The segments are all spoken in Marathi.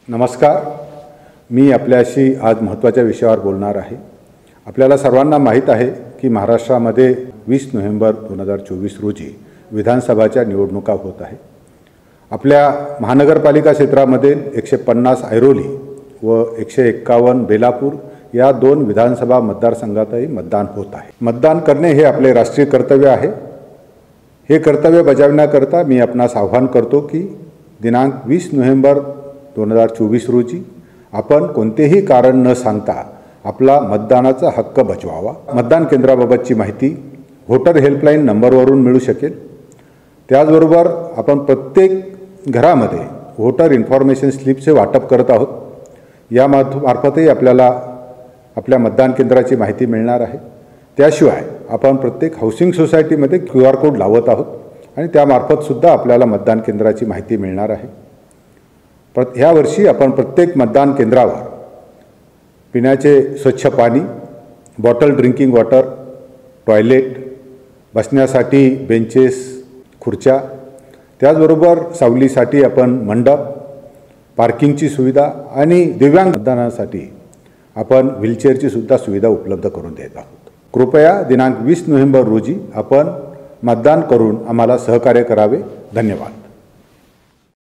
नमस्कार. मी आपल्याशी आज महत्त्वाच्या विषयावर बोलणार आहे. आपल्याला सर्वांना माहीत आहे की महाराष्ट्रामध्ये 20 नोव्हेंबर 2024 रोजी विधानसभाच्या निवडणुका होत आहे. आपल्या महानगरपालिका क्षेत्रामध्ये 150 ऐरोली व 151 बेलापूर या 2 विधानसभा मतदारसंघातही मतदान होत आहे. मतदान करणे हे आपले राष्ट्रीय कर्तव्य आहे. हे कर्तव्य बजावण्याकरता मी आपणास आवाहन करतो की दिनांक 20 नोव्हेंबर 2024 रोजी आपण कोणतेही कारण न सांगता आपला मतदानाचा हक्क बजवावा. मतदान केंद्राबाबतची माहिती व्होटर हेल्पलाईन नंबरवरून मिळू शकेल. त्याचबरोबर आपण प्रत्येक घरामध्ये व्होटर इन्फॉर्मेशन स्लिपचे वाटप करत आहोत. या मार्फतही आपल्याला आपल्या मतदान केंद्राची माहिती मिळणार आहे. त्याशिवाय आपण प्रत्येक हाऊसिंग सोसायटीमध्ये QR कोड लावत आहोत आणि त्यामार्फतसुद्धा आपल्याला मतदान केंद्राची माहिती मिळणार आहे. ह्या वर्षी आपण प्रत्येक मतदान केंद्रावर पिण्याचे स्वच्छ पाणी, बॉटल ड्रिंकिंग वॉटर, टॉयलेट, बसण्यासाठी बेंचेस, खुर्च्या, त्याचबरोबर सावलीसाठी आपण मंडप, पार्किंगची सुविधा आणि दिव्यांग मतदानासाठी आपण व्हीलचेअरची सुद्धा सुविधा उपलब्ध करून देत आहोत. कृपया दिनांक 20 नोव्हेंबर रोजी आपण मतदान करून आम्हाला सहकार्य करावे. धन्यवाद.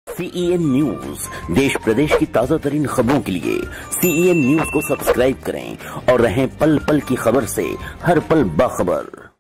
CEN न्यूज, देश प्रदेश की ताजा तरीन खबरों के लिए CEN न्यूज को सब्सक्राइब करें और रहें पल पल की खबर से हर पल बाखबर.